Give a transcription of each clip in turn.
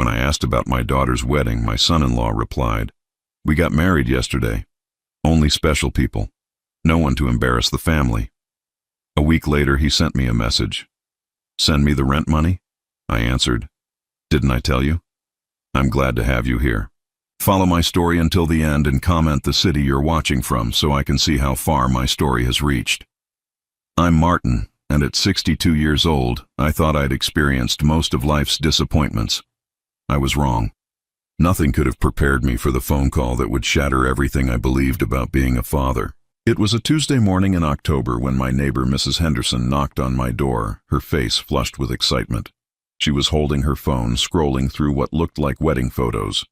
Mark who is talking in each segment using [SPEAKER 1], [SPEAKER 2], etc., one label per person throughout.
[SPEAKER 1] When I asked about my daughter's wedding, my son-in-law replied, "We got married yesterday. Only special people. No one to embarrass the family." A week later, he sent me a message. "Send me the rent money?" I answered, "Didn't I tell you? I'm glad to have you here." Follow my story until the end and comment the city you're watching from so I can see how far my story has reached. I'm Martin, and at 62 years old, I thought I'd experienced most of life's disappointments. I was wrong. Nothing could have prepared me for the phone call that would shatter everything I believed about being a father. It was a Tuesday morning in October when my neighbor Mrs. Henderson knocked on my door, her face flushed with excitement. She was holding her phone, scrolling through what looked like wedding photos.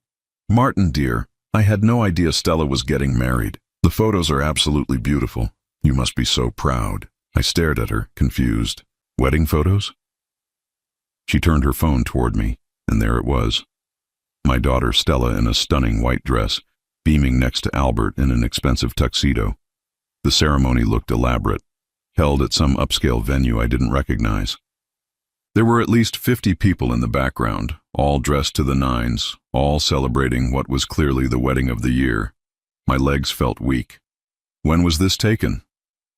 [SPEAKER 1] "Martin, dear, I had no idea Stella was getting married. The photos are absolutely beautiful. You must be so proud." I stared at her, confused. "Wedding photos?" She turned her phone toward me, and there it was. My daughter Stella in a stunning white dress, beaming next to Albert in an expensive tuxedo. The ceremony looked elaborate, held at some upscale venue I didn't recognize. There were at least 50 people in the background, all dressed to the nines, all celebrating what was clearly the wedding of the year. My legs felt weak. When was this taken?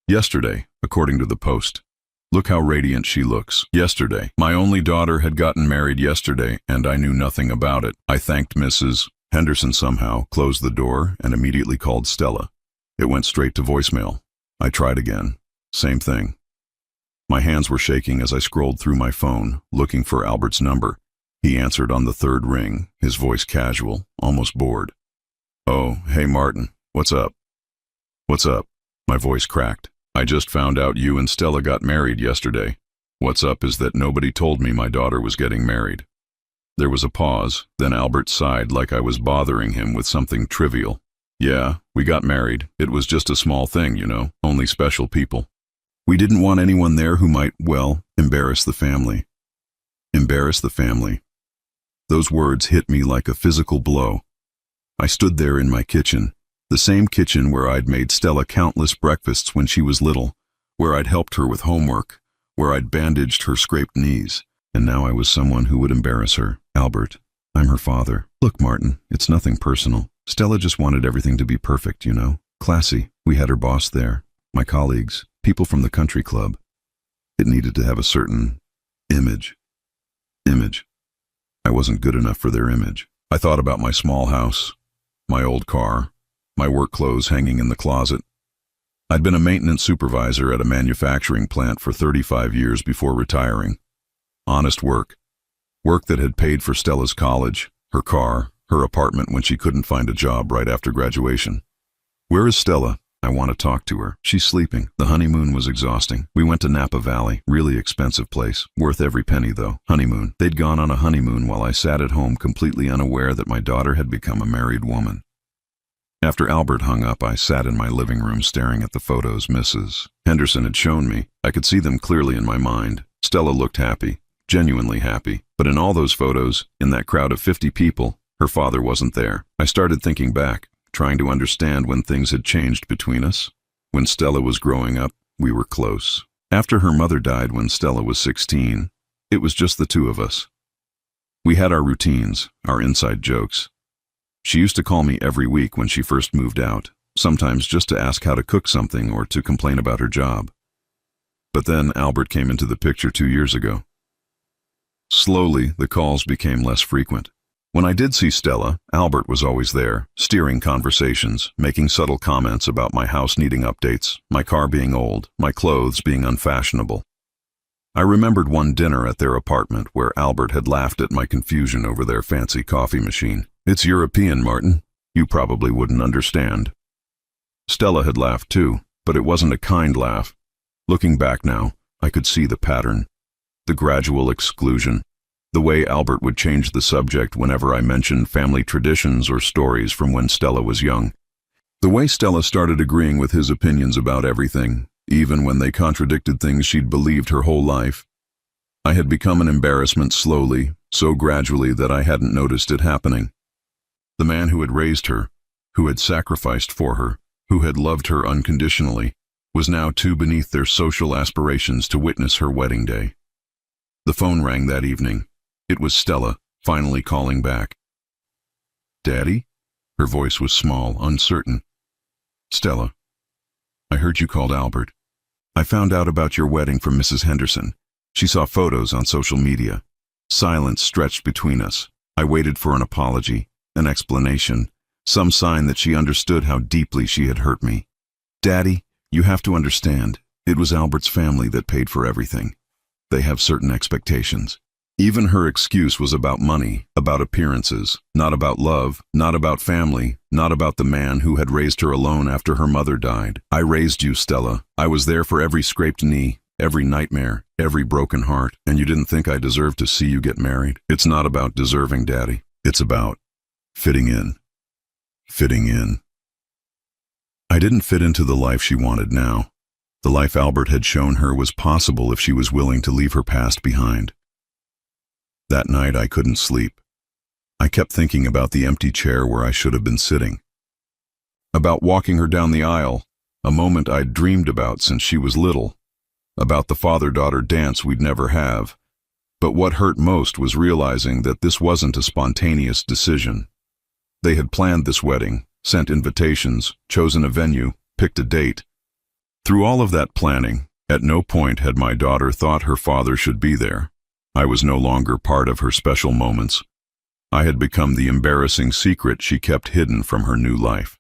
[SPEAKER 1] Yesterday, according to the Post. Look how radiant she looks. Yesterday. My only daughter had gotten married yesterday, and I knew nothing about it. I thanked Mrs. Henderson somehow, closed the door, and immediately called Stella. It went straight to voicemail. I tried again. Same thing. My hands were shaking as I scrolled through my phone, looking for Albert's number. He answered on the third ring, his voice casual, almost bored. "Oh, hey Martin, what's up?" "What's up?" My voice cracked. "I just found out you and Stella got married yesterday. What's up is that nobody told me my daughter was getting married." There was a pause, then Albert sighed like I was bothering him with something trivial. "Yeah, we got married. It was just a small thing, you know, only special people. We didn't want anyone there who might, well, embarrass the family." Embarrass the family. Those words hit me like a physical blow. I stood there in my kitchen, the same kitchen where I'd made Stella countless breakfasts when she was little, where I'd helped her with homework, where I'd bandaged her scraped knees, and now I was someone who would embarrass her. "Albert, I'm her father." "Look, Martin, it's nothing personal. Stella just wanted everything to be perfect, you know. Classy. We had her boss there, my colleagues, people from the country club. It needed to have a certain image. I wasn't good enough for their image. I thought about my small house, my old car, my work clothes hanging in the closet. I'd been a maintenance supervisor at a manufacturing plant for 35 years before retiring. Honest work. Work that had paid for Stella's college, her car, her apartment when she couldn't find a job right after graduation. "Where is Stella? I want to talk to her." "She's sleeping. The honeymoon was exhausting. We went to Napa Valley. Really expensive place. Worth every penny, though. Honeymoon." They'd gone on a honeymoon while I sat at home completely unaware that my daughter had become a married woman. After Albert hung up, I sat in my living room staring at the photos Mrs. Henderson had shown me. I could see them clearly in my mind. Stella looked happy, genuinely happy. But in all those photos, in that crowd of 50 people, her father wasn't there. I started thinking back, trying to understand when things had changed between us. When Stella was growing up, we were close. After her mother died when Stella was 16, it was just the two of us. We had our routines, our inside jokes. She used to call me every week when she first moved out, sometimes just to ask how to cook something or to complain about her job. But then Albert came into the picture 2 years ago. Slowly, the calls became less frequent. When I did see Stella, Albert was always there, steering conversations, making subtle comments about my house needing updates, my car being old, my clothes being unfashionable. I remembered one dinner at their apartment where Albert had laughed at my confusion over their fancy coffee machine. "It's European, Martin. You probably wouldn't understand." Stella had laughed too, but it wasn't a kind laugh. Looking back now, I could see the pattern, the gradual exclusion. The way Albert would change the subject whenever I mentioned family traditions or stories from when Stella was young. The way Stella started agreeing with his opinions about everything, even when they contradicted things she'd believed her whole life. I had become an embarrassment slowly, so gradually that I hadn't noticed it happening. The man who had raised her, who had sacrificed for her, who had loved her unconditionally, was now too beneath their social aspirations to witness her wedding day. The phone rang that evening. It was Stella, finally calling back. "Daddy?" Her voice was small, uncertain. "Stella, I heard you called Albert. I found out about your wedding from Mrs. Henderson. She saw photos on social media." Silence stretched between us. I waited for an apology, an explanation, some sign that she understood how deeply she had hurt me. "Daddy, you have to understand, it was Albert's family that paid for everything. They have certain expectations." Even her excuse was about money, about appearances, not about love, not about family, not about the man who had raised her alone after her mother died. "I raised you, Stella. I was there for every scraped knee, every nightmare, every broken heart, and you didn't think I deserved to see you get married? It's not about deserving, Daddy. It's about fitting in. Fitting in." I didn't fit into the life she wanted now. The life Albert had shown her was possible if she was willing to leave her past behind. That night I couldn't sleep. I kept thinking about the empty chair where I should have been sitting. About walking her down the aisle, a moment I'd dreamed about since she was little. About the father-daughter dance we'd never have. But what hurt most was realizing that this wasn't a spontaneous decision. They had planned this wedding, sent invitations, chosen a venue, picked a date. Through all of that planning, at no point had my daughter thought her father should be there. I was no longer part of her special moments. I had become the embarrassing secret she kept hidden from her new life.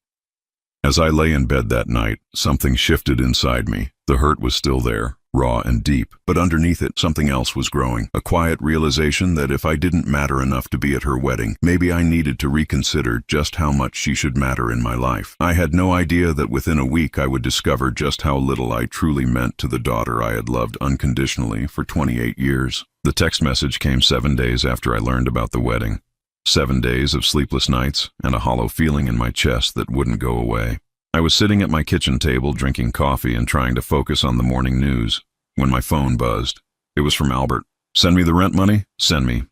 [SPEAKER 1] As I lay in bed that night, something shifted inside me. The hurt was still there, raw and deep, but underneath it, something else was growing. A quiet realization that if I didn't matter enough to be at her wedding, maybe I needed to reconsider just how much she should matter in my life. I had no idea that within a week I would discover just how little I truly meant to the daughter I had loved unconditionally for 28 years. The text message came 7 days after I learned about the wedding. 7 days of sleepless nights and a hollow feeling in my chest that wouldn't go away. I was sitting at my kitchen table drinking coffee and trying to focus on the morning news when my phone buzzed. It was from Albert. "Send me the rent money? Send me."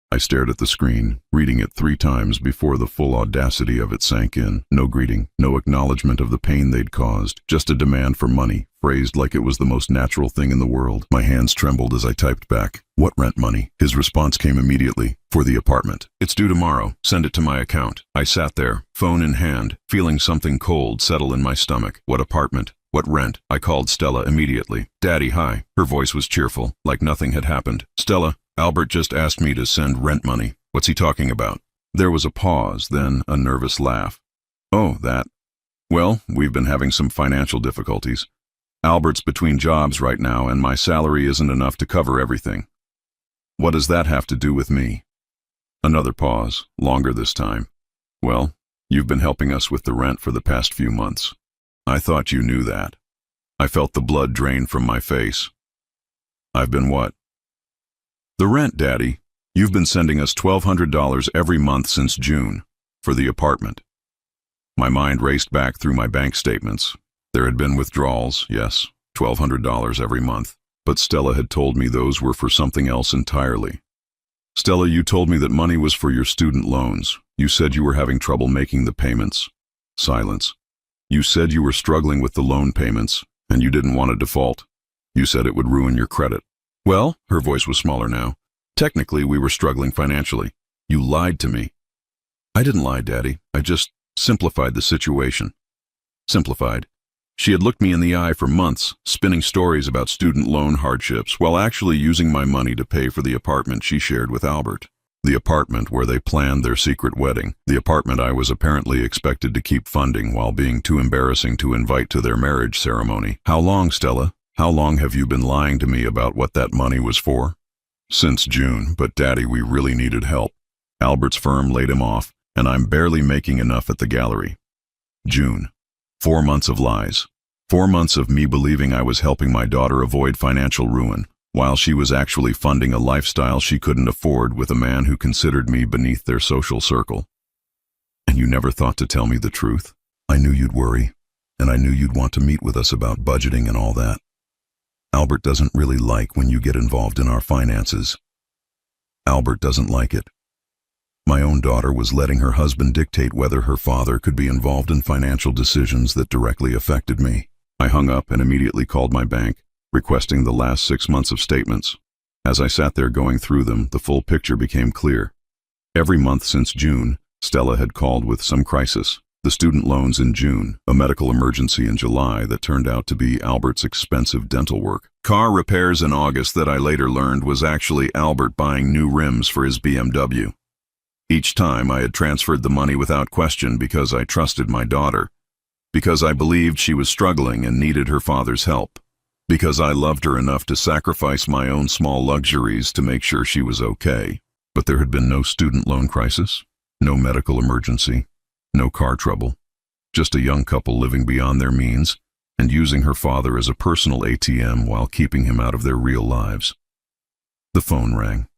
[SPEAKER 1] I stared at the screen, reading it 3 times before the full audacity of it sank in. No greeting, no acknowledgement of the pain they'd caused, just a demand for money, phrased like it was the most natural thing in the world. My hands trembled as I typed back, "What rent money?" His response came immediately, "For the apartment. It's due tomorrow. Send it to my account." I sat there, phone in hand, feeling something cold settle in my stomach. What apartment? What rent? I called Stella immediately. "Daddy, hi." Her voice was cheerful, like nothing had happened. "Stella, Albert just asked me to send rent money. What's he talking about?" There was a pause, then a nervous laugh. "Oh, that. Well, we've been having some financial difficulties. Albert's between jobs right now, and my salary isn't enough to cover everything." "What does that have to do with me?" Another pause, longer this time. "Well, you've been helping us with the rent for the past few months. I thought you knew that." I felt the blood drain from my face. "I've been what?" "The rent, Daddy. You've been sending us $1,200 every month since June, for the apartment." My mind raced back through my bank statements. There had been withdrawals, yes, $1,200 every month, but Stella had told me those were for something else entirely. "Stella, you told me that money was for your student loans. You said you were having trouble making the payments." Silence. "You said you were struggling with the loan payments, and you didn't want to default. You said it would ruin your credit." "Well," her voice was smaller now, "technically we were struggling financially. You lied to me." "I didn't lie, Daddy. I just simplified the situation." Simplified. She had looked me in the eye for months, spinning stories about student loan hardships, while actually using my money to pay for the apartment she shared with Albert. The apartment where they planned their secret wedding. The apartment I was apparently expected to keep funding while being too embarrassing to invite to their marriage ceremony. "How long, Stella? How long have you been lying to me about what that money was for?" "Since June, but Daddy, we really needed help. Albert's firm laid him off, and I'm barely making enough at the gallery." June. 4 months of lies. 4 months of me believing I was helping my daughter avoid financial ruin, while she was actually funding a lifestyle she couldn't afford with a man who considered me beneath their social circle. "And you never thought to tell me the truth? I knew you'd worry, and I knew you'd want to meet with us about budgeting and all that. Albert doesn't really like when you get involved in our finances. Albert doesn't like it." My own daughter was letting her husband dictate whether her father could be involved in financial decisions that directly affected me. I hung up and immediately called my bank, requesting the last 6 months of statements. As I sat there going through them, the full picture became clear. Every month since June, Stella had called with some crisis. The student loans in June, a medical emergency in July that turned out to be Albert's expensive dental work. Car repairs in August that I later learned was actually Albert buying new rims for his BMW. Each time I had transferred the money without question because I trusted my daughter, because I believed she was struggling and needed her father's help, because I loved her enough to sacrifice my own small luxuries to make sure she was okay. But there had been no student loan crisis, no medical emergency, no car trouble, just a young couple living beyond their means and using her father as a personal ATM while keeping him out of their real lives. The phone rang.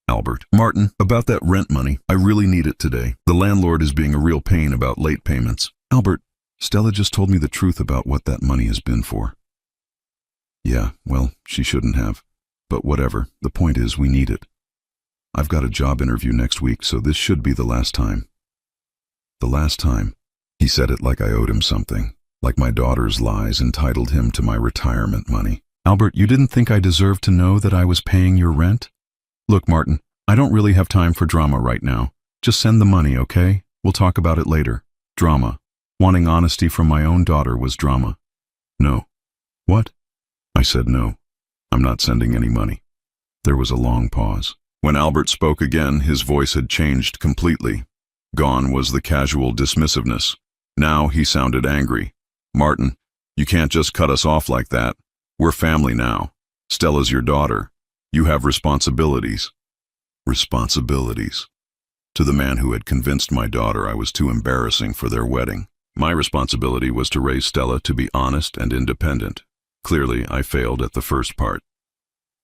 [SPEAKER 1] Albert. Martin, about that rent money, I really need it today. The landlord is being a real pain about late payments. Albert, Stella just told me the truth about what that money has been for. Yeah, well, she shouldn't have. But whatever, the point is we need it. I've got a job interview next week, so this should be the last time. The last time. He said it like I owed him something, like my daughter's lies entitled him to my retirement money. Albert, you didn't think I deserved to know that I was paying your rent? Look, Martin, I don't really have time for drama right now. Just send the money, okay? We'll talk about it later. Drama. Wanting honesty from my own daughter was drama. No. What? I said no. I'm not sending any money. There was a long pause. When Albert spoke again, his voice had changed completely. Gone was the casual dismissiveness. Now he sounded angry. Martin, you can't just cut us off like that. We're family now. Stella's your daughter. You have responsibilities. Responsibilities. To the man who had convinced my daughter I was too embarrassing for their wedding. My responsibility was to raise Stella to be honest and independent. Clearly, I failed at the first part.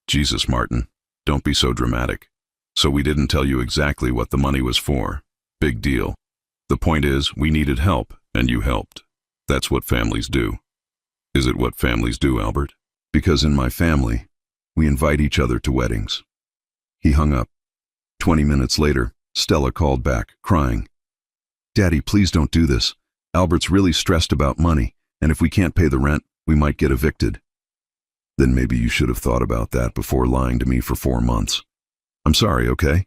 [SPEAKER 1] Jesus, Martin, don't be so dramatic. So we didn't tell you exactly what the money was for. Big deal. The point is, we needed help, and you helped. That's what families do. Is it what families do, Albert? Because in my family, we invite each other to weddings. He hung up. 20 minutes later, Stella called back, crying. Daddy, please don't do this. Albert's really stressed about money, and if we can't pay the rent, we might get evicted. Then maybe you should have thought about that before lying to me for 4 months. I'm sorry, okay?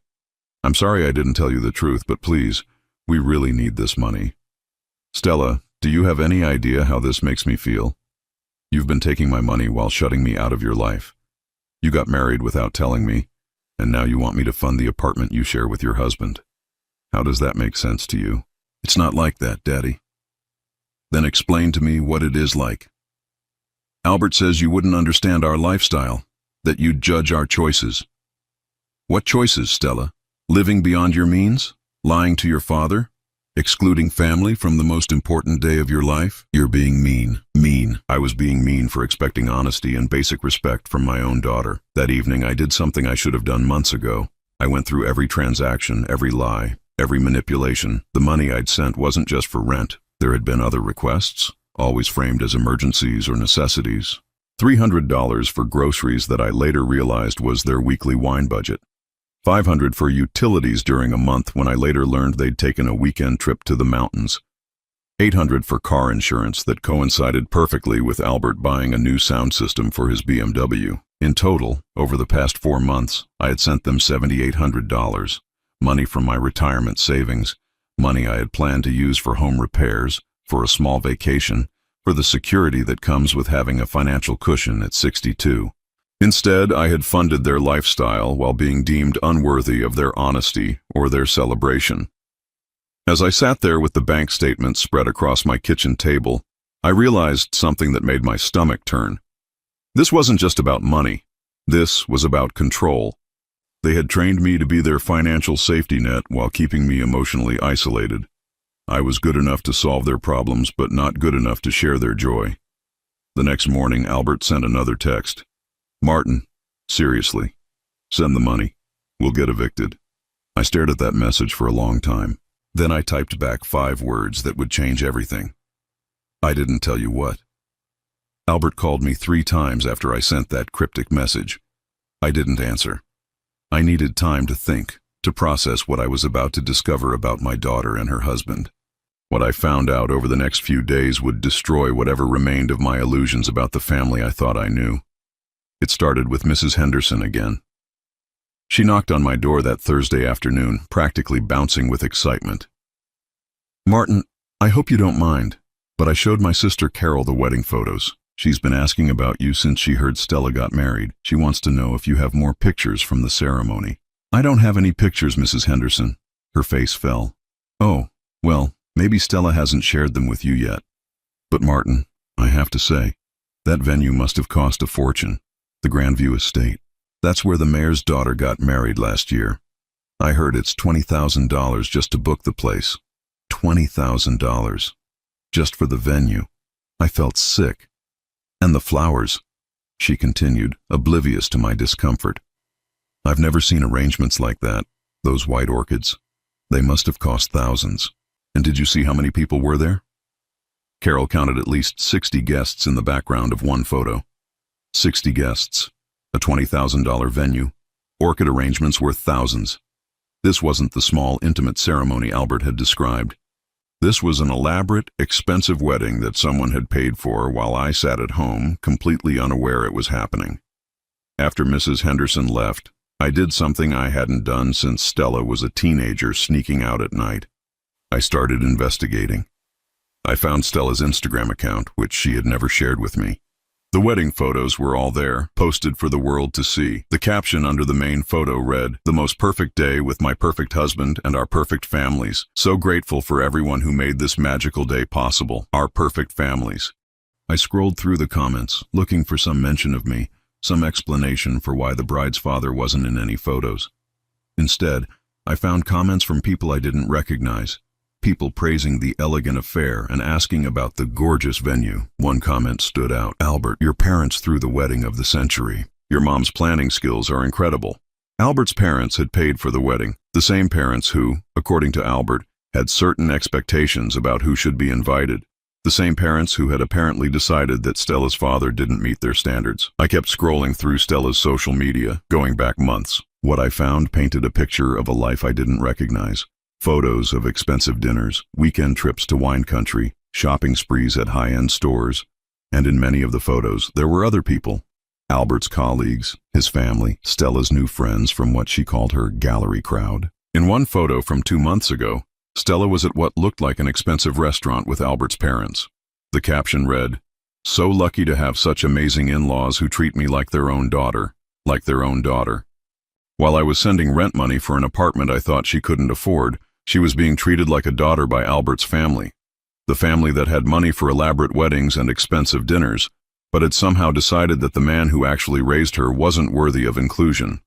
[SPEAKER 1] I'm sorry I didn't tell you the truth, but please, we really need this money. Stella, do you have any idea how this makes me feel? You've been taking my money while shutting me out of your life. You got married without telling me, and now you want me to fund the apartment you share with your husband. How does that make sense to you? It's not like that, Daddy. Then explain to me what it is like. Albert says you wouldn't understand our lifestyle, that you'd judge our choices. What choices, Stella? Living beyond your means? Lying to your father? Excluding family from the most important day of your life? You're being mean. Mean. I was being mean for expecting honesty and basic respect from my own daughter. That evening I did something I should have done months ago. I went through every transaction, every lie, every manipulation. The money I'd sent wasn't just for rent. There had been other requests, always framed as emergencies or necessities. $300 for groceries that I later realized was their weekly wine budget. $500 for utilities during a month when I later learned they'd taken a weekend trip to the mountains. $800 for car insurance that coincided perfectly with Albert buying a new sound system for his BMW. In total, over the past 4 months, I had sent them $7,800, money from my retirement savings, money I had planned to use for home repairs, for a small vacation, for the security that comes with having a financial cushion at 62. Instead, I had funded their lifestyle while being deemed unworthy of their honesty or their celebration. As I sat there with the bank statement spread across my kitchen table, I realized something that made my stomach turn. This wasn't just about money. This was about control. They had trained me to be their financial safety net while keeping me emotionally isolated. I was good enough to solve their problems, but not good enough to share their joy. The next morning, Albert sent another text. Martin, seriously, send the money. We'll get evicted. I stared at that message for a long time. Then I typed back 5 words that would change everything. I didn't tell you what. Albert called me 3 times after I sent that cryptic message. I didn't answer. I needed time to think, to process what I was about to discover about my daughter and her husband. What I found out over the next few days would destroy whatever remained of my illusions about the family I thought I knew. It started with Mrs. Henderson again. She knocked on my door that Thursday afternoon, practically bouncing with excitement. "Martin, I hope you don't mind, but I showed my sister Carol the wedding photos. She's been asking about you since she heard Stella got married. She wants to know if you have more pictures from the ceremony." "I don't have any pictures, Mrs. Henderson." Her face fell. "Oh, well, maybe Stella hasn't shared them with you yet. But Martin, I have to say, that venue must have cost a fortune. The Grandview Estate. That's where the mayor's daughter got married last year. I heard it's $20,000 just to book the place. $20,000. Just for the venue. I felt sick. And the flowers," she continued, oblivious to my discomfort. "I've never seen arrangements like that. Those white orchids. They must have cost thousands. And did you see how many people were there?" Carol counted at least 60 guests in the background of one photo. 60 guests. A $20,000 venue. Orchid arrangements worth thousands. This wasn't the small, intimate ceremony Albert had described. This was an elaborate, expensive wedding that someone had paid for while I sat at home, completely unaware it was happening. After Mrs. Henderson left, I did something I hadn't done since Stella was a teenager sneaking out at night. I started investigating. I found Stella's Instagram account, which she had never shared with me. The wedding photos were all there, posted for the world to see. The caption under the main photo read, "The most perfect day with my perfect husband and our perfect families. So grateful for everyone who made this magical day possible. Our perfect families." I scrolled through the comments, looking for some mention of me, some explanation for why the bride's father wasn't in any photos. Instead, I found comments from people I didn't recognize. People praising the elegant affair and asking about the gorgeous venue. One comment stood out. "Albert, your parents threw the wedding of the century. Your mom's planning skills are incredible." Albert's parents had paid for the wedding, the same parents who, according to Albert, had certain expectations about who should be invited. The same parents who had apparently decided that Stella's father didn't meet their standards. I kept scrolling through Stella's social media, going back months. What I found painted a picture of a life I didn't recognize. Photos of expensive dinners, weekend trips to wine country, shopping sprees at high-end stores, and in many of the photos there were other people. Albert's colleagues, his family, Stella's new friends from what she called her gallery crowd. In one photo from 2 months ago, Stella was at what looked like an expensive restaurant with Albert's parents. The caption read, "So lucky to have such amazing in-laws who treat me like their own daughter, like their own daughter." While I was sending rent money for an apartment I thought she couldn't afford, she was being treated like a daughter by Albert's family. The family that had money for elaborate weddings and expensive dinners, but had somehow decided that the man who actually raised her wasn't worthy of inclusion.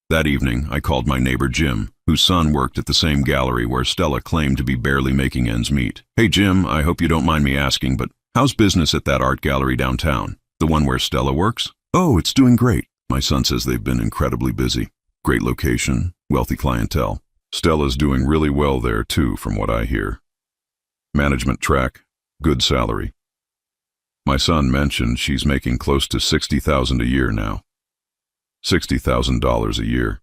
[SPEAKER 1] That evening, I called my neighbor Jim, whose son worked at the same gallery where Stella claimed to be barely making ends meet. "Hey Jim, I hope you don't mind me asking, but how's business at that art gallery downtown? The one where Stella works?" "Oh, it's doing great. My son says they've been incredibly busy. Great location, wealthy clientele. Stella's doing really well there too, from what I hear. Management track, good salary. My son mentioned she's making close to $60,000 a year now. $60,000 a year.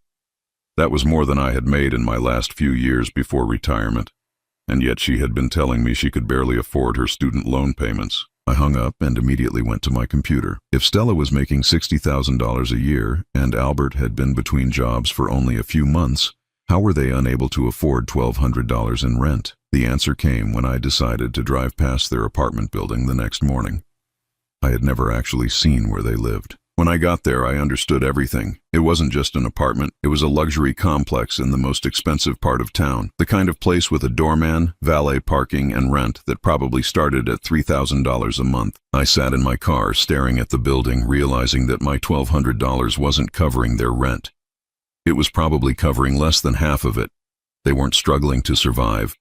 [SPEAKER 1] That was more than I had made in my last few years before retirement, and yet she had been telling me she could barely afford her student loan payments." I hung up and immediately went to my computer. If Stella was making $60,000 a year and Albert had been between jobs for only a few months, how were they unable to afford $1,200 in rent? The answer came when I decided to drive past their apartment building the next morning. I had never actually seen where they lived. When I got there, I understood everything. It wasn't just an apartment, it was a luxury complex in the most expensive part of town, the kind of place with a doorman, valet parking, and rent that probably started at $3,000 a month. I sat in my car staring at the building, realizing that my $1,200 wasn't covering their rent. It was probably covering less than half of it. They weren't struggling to survive.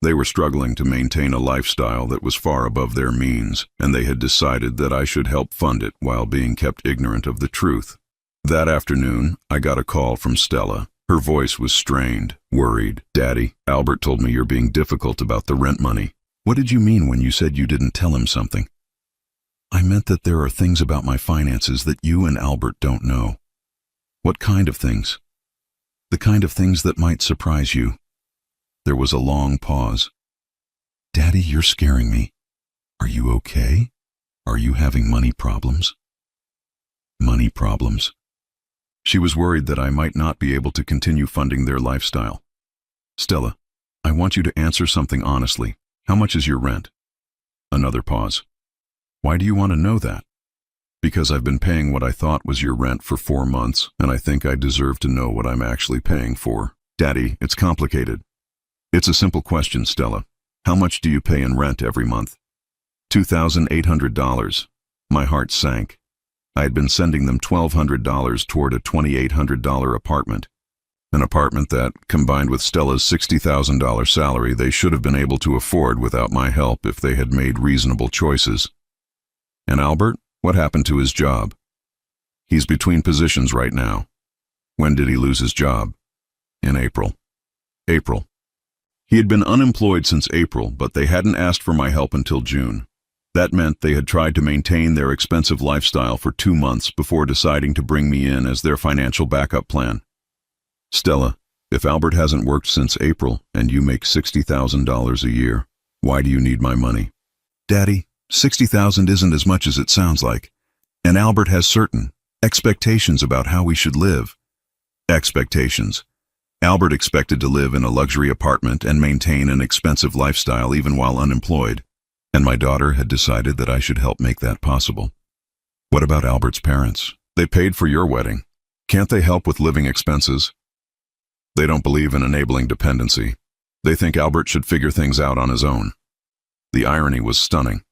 [SPEAKER 1] They were struggling to maintain a lifestyle that was far above their means, and they had decided that I should help fund it while being kept ignorant of the truth. That afternoon, I got a call from Stella. Her voice was strained, worried. "Daddy, Albert told me you're being difficult about the rent money." "What did you mean when you said you didn't tell him something?" "I meant that there are things about my finances that you and Albert don't know." "What kind of things?" "The kind of things that might surprise you." There was a long pause. "Daddy, you're scaring me. Are you okay? Are you having money problems?" "Money problems." She was worried that I might not be able to continue funding their lifestyle. Stella, I want you to answer something honestly. How much is your rent? Another pause. Why do you want to know that? Because I've been paying what I thought was your rent for 4 months, and I think I deserve to know what I'm actually paying for. Daddy, it's complicated. It's a simple question, Stella. How much do you pay in rent every month? $2,800. My heart sank. I had been sending them $1,200 toward a $2,800 apartment. An apartment that, combined with Stella's $60,000 salary, they should have been able to afford without my help if they had made reasonable choices. And Albert? What happened to his job? He's between positions right now. When did he lose his job? In April. April. He had been unemployed since April, but they hadn't asked for my help until June. That meant they had tried to maintain their expensive lifestyle for 2 months before deciding to bring me in as their financial backup plan. Stella, if Albert hasn't worked since April and you make $60,000 a year, why do you need my money? Daddy, $60,000 isn't as much as it sounds like, and Albert has certain expectations about how we should live. Expectations. Albert expected to live in a luxury apartment and maintain an expensive lifestyle even while unemployed, and my daughter had decided that I should help make that possible. What about Albert's parents? They paid for your wedding. Can't they help with living expenses? They don't believe in enabling dependency. They think Albert should figure things out on his own. The irony was stunning.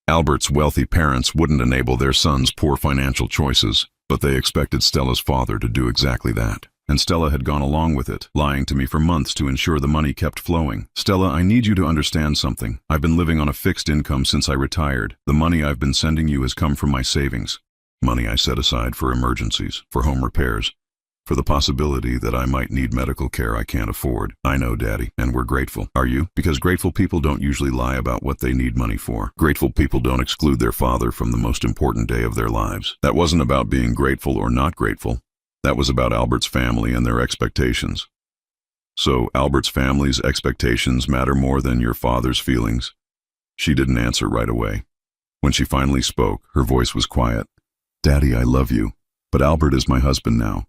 [SPEAKER 1] Albert's wealthy parents wouldn't enable their son's poor financial choices, but they expected Stella's father to do exactly that. And Stella had gone along with it, lying to me for months to ensure the money kept flowing. Stella, I need you to understand something. I've been living on a fixed income since I retired. The money I've been sending you has come from my savings. Money I set aside for emergencies, for home repairs, for the possibility that I might need medical care I can't afford. I know, Daddy, and we're grateful. Are you? Because grateful people don't usually lie about what they need money for. Grateful people don't exclude their father from the most important day of their lives. That wasn't about being grateful or not grateful. That was about Albert's family and their expectations. So Albert's family's expectations matter more than your father's feelings? She didn't answer right away. When she finally spoke, her voice was quiet. Daddy, I love you, but Albert is my husband now.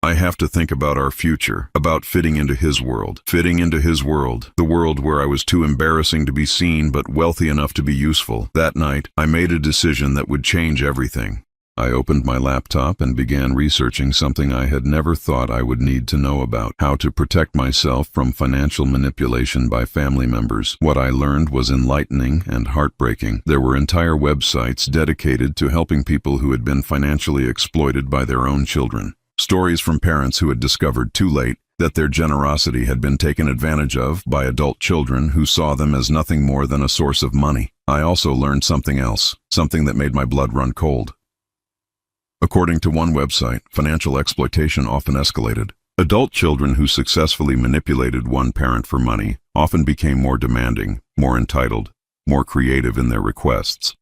[SPEAKER 1] I have to think about our future, about fitting into his world, the world where I was too embarrassing to be seen but wealthy enough to be useful. That night, I made a decision that would change everything. I opened my laptop and began researching something I had never thought I would need to know about: how to protect myself from financial manipulation by family members. What I learned was enlightening and heartbreaking. There were entire websites dedicated to helping people who had been financially exploited by their own children. Stories from parents who had discovered too late that their generosity had been taken advantage of by adult children who saw them as nothing more than a source of money. I also learned something else, something that made my blood run cold. According to one website, financial exploitation often escalated. Adult children who successfully manipulated one parent for money often became more demanding, more entitled, more creative in their requests.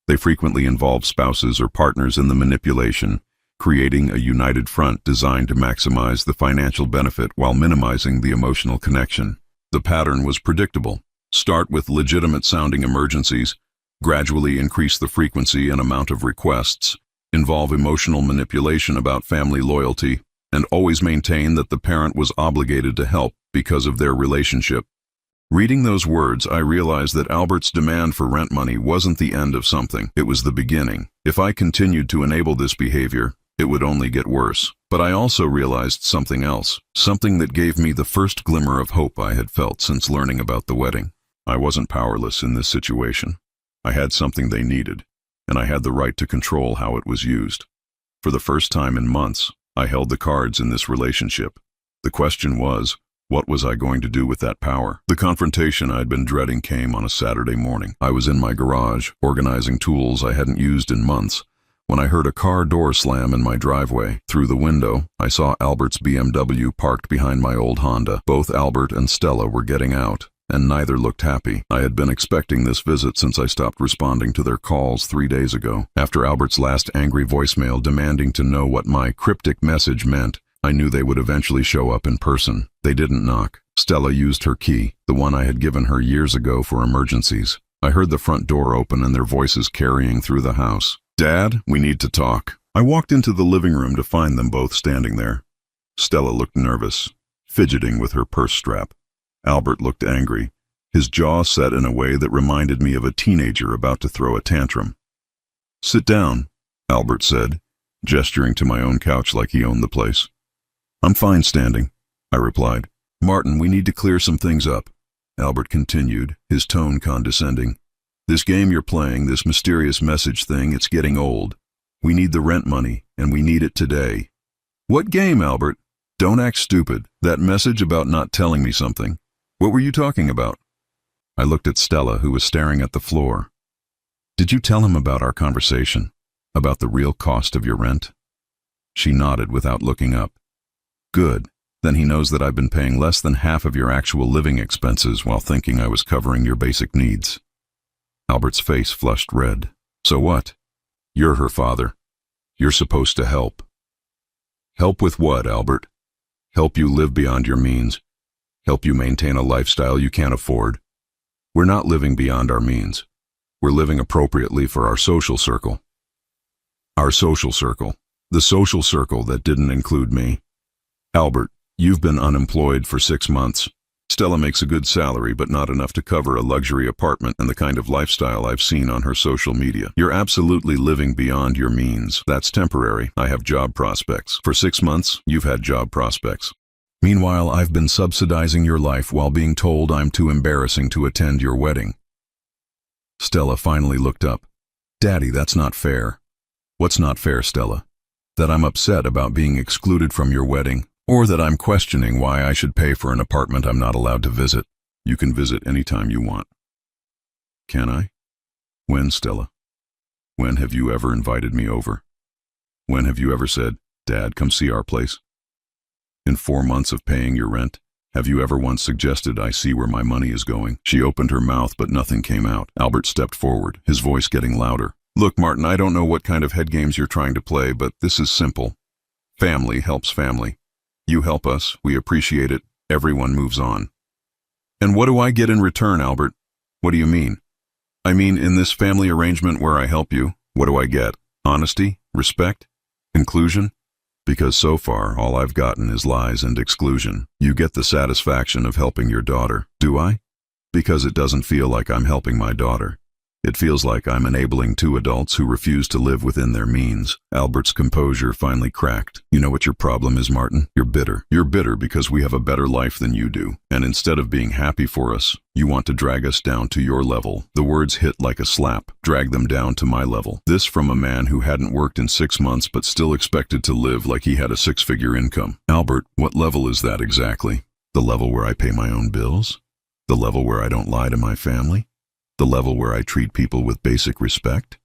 [SPEAKER 1] They frequently involved spouses or partners in the manipulation, creating a united front designed to maximize the financial benefit while minimizing the emotional connection. The pattern was predictable. Start with legitimate-sounding emergencies, gradually increase the frequency and amount of requests, involve emotional manipulation about family loyalty, and always maintain that the parent was obligated to help because of their relationship. Reading those words, I realized that Albert's demand for rent money wasn't the end of something. It was the beginning. If I continued to enable this behavior, it would only get worse. But I also realized something else, something that gave me the first glimmer of hope I had felt since learning about the wedding. I wasn't powerless in this situation. I had something they needed, and I had the right to control how it was used. For the first time in months, I held the cards in this relationship. The question was, what was I going to do with that power? The confrontation I'd been dreading came on a Saturday morning. I was in my garage, organizing tools I hadn't used in months, when I heard a car door slam in my driveway. Through the window, I saw Albert's BMW parked behind my old Honda. Both Albert and Stella were getting out, and neither looked happy. I had been expecting this visit since I stopped responding to their calls 3 days ago. After Albert's last angry voicemail demanding to know what my cryptic message meant, I knew they would eventually show up in person. They didn't knock. Stella used her key, the one I had given her years ago for emergencies. I heard the front door open and their voices carrying through the house. "Dad, we need to talk." I walked into the living room to find them both standing there. Stella looked nervous, fidgeting with her purse strap. Albert looked angry, his jaw set in a way that reminded me of a teenager about to throw a tantrum. "Sit down," Albert said, gesturing to my own couch like he owned the place. "I'm fine standing," I replied. "Martin, we need to clear some things up," Albert continued, his tone condescending. "This game you're playing, this mysterious message thing, it's getting old. We need the rent money, and we need it today." "What game, Albert? Don't act stupid. That message about not telling me something. What were you talking about?" I looked at Stella, who was staring at the floor. "Did you tell him about our conversation? About the real cost of your rent?" She nodded without looking up. "Good. Then he knows that I've been paying less than half of your actual living expenses while thinking I was covering your basic needs." Albert's face flushed red. "So what? You're her father. You're supposed to help." "Help with what, Albert?" "Help you live beyond your means. Help you maintain a lifestyle you can't afford." "We're not living beyond our means. We're living appropriately for our social circle." "Our social circle. The social circle that didn't include me." "Albert, you've been unemployed for 6 months. Stella makes a good salary, but not enough to cover a luxury apartment and the kind of lifestyle I've seen on her social media. You're absolutely living beyond your means. That's temporary. I have job prospects. For 6 months, you've had job prospects. Meanwhile, I've been subsidizing your life while being told I'm too embarrassing to attend your wedding." Stella finally looked up. "Daddy, that's not fair." "What's not fair, Stella?" "That I'm upset about being excluded from your wedding, or that I'm questioning why I should pay for an apartment I'm not allowed to visit." "You can visit anytime you want." "Can I? When, Stella? When have you ever invited me over? When have you ever said, 'Dad, come see our place'? In 4 months of paying your rent, have you ever once suggested I see where my money is going?" She opened her mouth, but nothing came out. Albert stepped forward, his voice getting louder. "Look, Martin, I don't know what kind of head games you're trying to play, but this is simple. Family helps family. You help us, we appreciate it, everyone moves on." "And what do I get in return, Albert?" "What do you mean?" "I mean, in this family arrangement where I help you, what do I get? Honesty? Respect? Inclusion? Because so far, all I've gotten is lies and exclusion. You get the satisfaction of helping your daughter. Do I? Because it doesn't feel like I'm helping my daughter. It feels like I'm enabling 2 adults who refuse to live within their means." Albert's composure finally cracked. "You know what your problem is, Martin? You're bitter. You're bitter because we have a better life than you do. And instead of being happy for us, you want to drag us down to your level." The words hit like a slap. Drag them down to my level. This from a man who hadn't worked in 6 months but still expected to live like he had a 6-figure income. "Albert, what level is that exactly? The level where I pay my own bills? The level where I don't lie to my family? The level where I treat people with basic respect?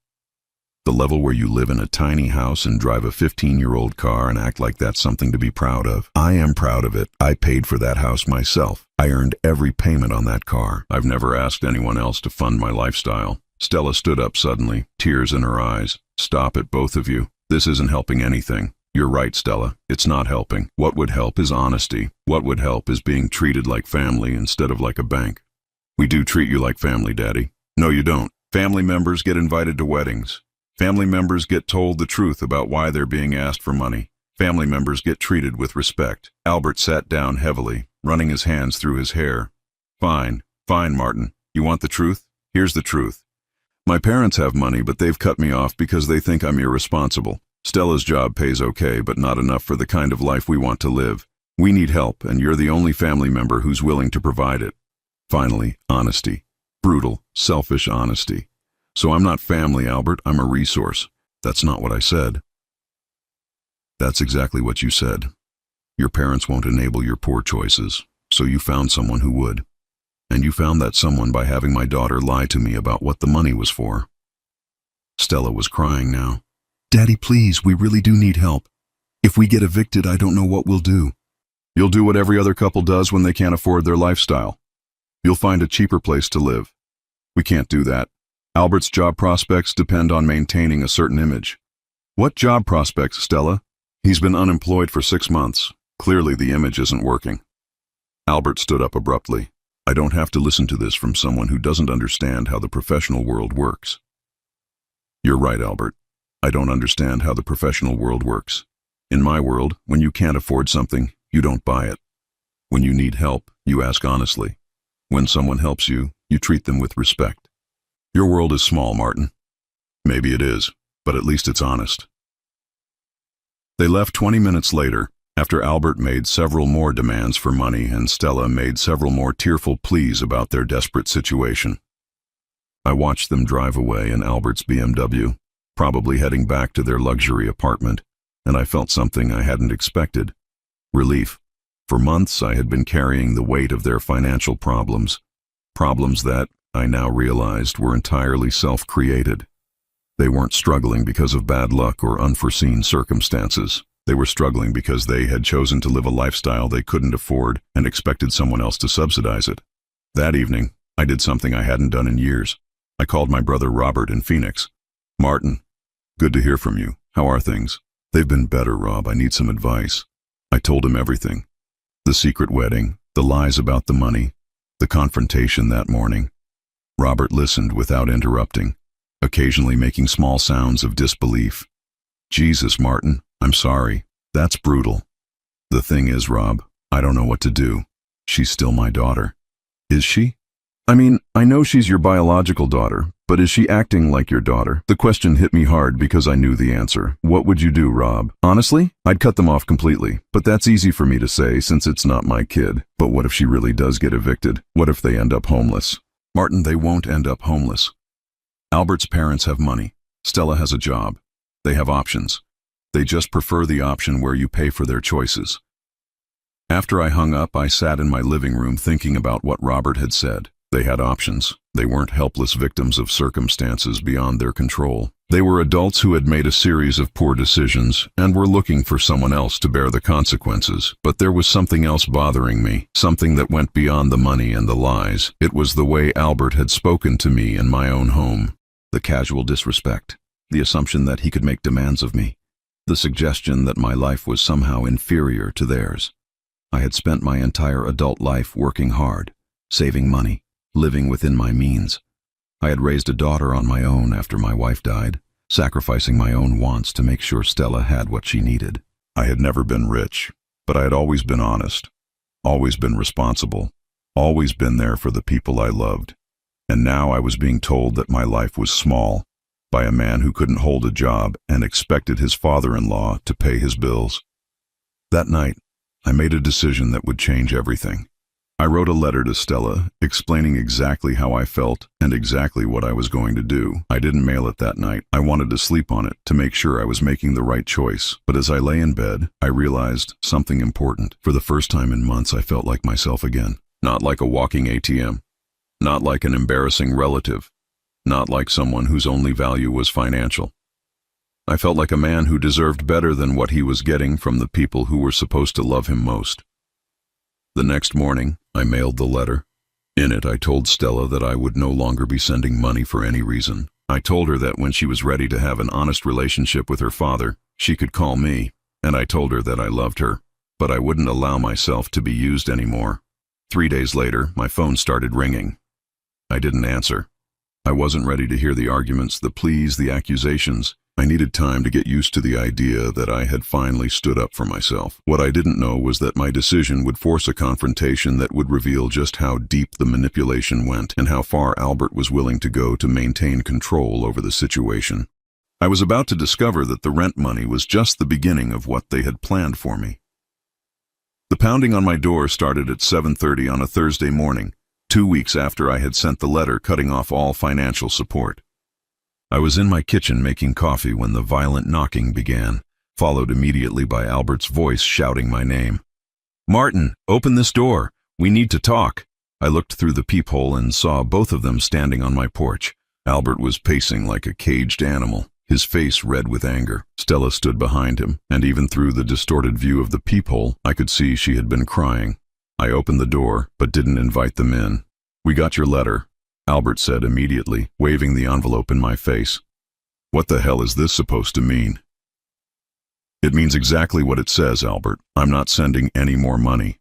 [SPEAKER 1] The level where you live in a tiny house and drive a 15-year-old car and act like that's something to be proud of?" "I am proud of it. I paid for that house myself. I earned every payment on that car. I've never asked anyone else to fund my lifestyle." Stella stood up suddenly, tears in her eyes. "Stop it, both of you. This isn't helping anything." "You're right, Stella. It's not helping. What would help is honesty. What would help is being treated like family instead of like a bank." "We do treat you like family, Daddy." "No, you don't. Family members get invited to weddings. Family members get told the truth about why they're being asked for money. Family members get treated with respect." Albert sat down heavily, running his hands through his hair. Fine, Martin. You want the truth? Here's the truth. My parents have money, but they've cut me off because they think I'm irresponsible. Stella's job pays okay, but not enough for the kind of life we want to live. We need help, and you're the only family member who's willing to provide it." Finally, honesty. Brutal, selfish honesty. "So I'm not family, Albert, I'm a resource." "That's not what I said." "That's exactly what you said. Your parents won't enable your poor choices, so you found someone who would. And you found that someone by having my daughter lie to me about what the money was for." Stella was crying now. "Daddy, please, we really do need help. If we get evicted, I don't know what we'll do." "You'll do what every other couple does when they can't afford their lifestyle. You'll find a cheaper place to live." "We can't do that. Albert's job prospects depend on maintaining a certain image." "What job prospects, Stella?" "He's been unemployed for 6 months. Clearly the image isn't working." Albert stood up abruptly. "I don't have to listen to this from someone who doesn't understand how the professional world works." "You're right, Albert. I don't understand how the professional world works. In my world, when you can't afford something, you don't buy it. When you need help, you ask honestly. When someone helps you, you treat them with respect. Your world is small, Martin. Maybe it is, but at least it's honest. They left 20 minutes later, after Albert made several more demands for money and Stella made several more tearful pleas about their desperate situation. I watched them drive away in Albert's BMW, probably heading back to their luxury apartment, and I felt something I hadn't expected. Relief. For months I had been carrying the weight of their financial problems that, I now realized, were entirely self-created. They weren't struggling because of bad luck or unforeseen circumstances. They were struggling because they had chosen to live a lifestyle they couldn't afford and expected someone else to subsidize it. That evening, I did something I hadn't done in years. I called my brother Robert in Phoenix. "Martin, good to hear from you. How are things?" "They've been better, Rob. I need some advice." I told him everything. The secret wedding, the lies about the money, the confrontation that morning. Robert listened without interrupting, occasionally making small sounds of disbelief. "Jesus, Martin, I'm sorry. That's brutal. The thing is, Rob, I don't know what to do. She's still my daughter." "Is she?" "I mean, I know she's your biological daughter, but is she acting like your daughter?" The question hit me hard because I knew the answer. "What would you do, Rob?" "Honestly, I'd cut them off completely, but that's easy for me to say since it's not my kid. But what if she really does get evicted? What if they end up homeless?" "Martin, they won't end up homeless. Albert's parents have money. Stella has a job. They have options. They just prefer the option where you pay for their choices." After I hung up, I sat in my living room thinking about what Robert had said. They had options. They weren't helpless victims of circumstances beyond their control. They were adults who had made a series of poor decisions and were looking for someone else to bear the consequences. But there was something else bothering me, something that went beyond the money and the lies. It was the way Albert had spoken to me in my own home. The casual disrespect, the assumption that he could make demands of me, the suggestion that my life was somehow inferior to theirs. I had spent my entire adult life working hard, saving money, living within my means. I had raised a daughter on my own after my wife died, sacrificing my own wants to make sure Stella had what she needed. I had never been rich, but I had always been honest, always been responsible, always been there for the people I loved. And now I was being told that my life was small, by a man who couldn't hold a job and expected his father-in-law to pay his bills. That night, I made a decision that would change everything. I wrote a letter to Stella, explaining exactly how I felt and exactly what I was going to do. I didn't mail it that night. I wanted to sleep on it to make sure I was making the right choice. But as I lay in bed, I realized something important. For the first time in months, I felt like myself again. Not like a walking ATM. Not like an embarrassing relative. Not like someone whose only value was financial. I felt like a man who deserved better than what he was getting from the people who were supposed to love him most. The next morning, I mailed the letter. In it, I told Stella that I would no longer be sending money for any reason. I told her that when she was ready to have an honest relationship with her father, she could call me, and I told her that I loved her, but I wouldn't allow myself to be used anymore. 3 days later, my phone started ringing. I didn't answer. I wasn't ready to hear the arguments, the pleas, the accusations. I needed time to get used to the idea that I had finally stood up for myself. What I didn't know was that my decision would force a confrontation that would reveal just how deep the manipulation went and how far Albert was willing to go to maintain control over the situation. I was about to discover that the rent money was just the beginning of what they had planned for me. The pounding on my door started at 7:30 on a Thursday morning, 2 weeks after I had sent the letter cutting off all financial support. I was in my kitchen making coffee when the violent knocking began, followed immediately by Albert's voice shouting my name. "Martin, open this door. We need to talk." I looked through the peephole and saw both of them standing on my porch. Albert was pacing like a caged animal, his face red with anger. Stella stood behind him, and even through the distorted view of the peephole, I could see she had been crying. I opened the door, but didn't invite them in. "We got your letter," Albert said immediately, waving the envelope in my face. "What the hell is this supposed to mean?" "It means exactly what it says, Albert. I'm not sending any more money."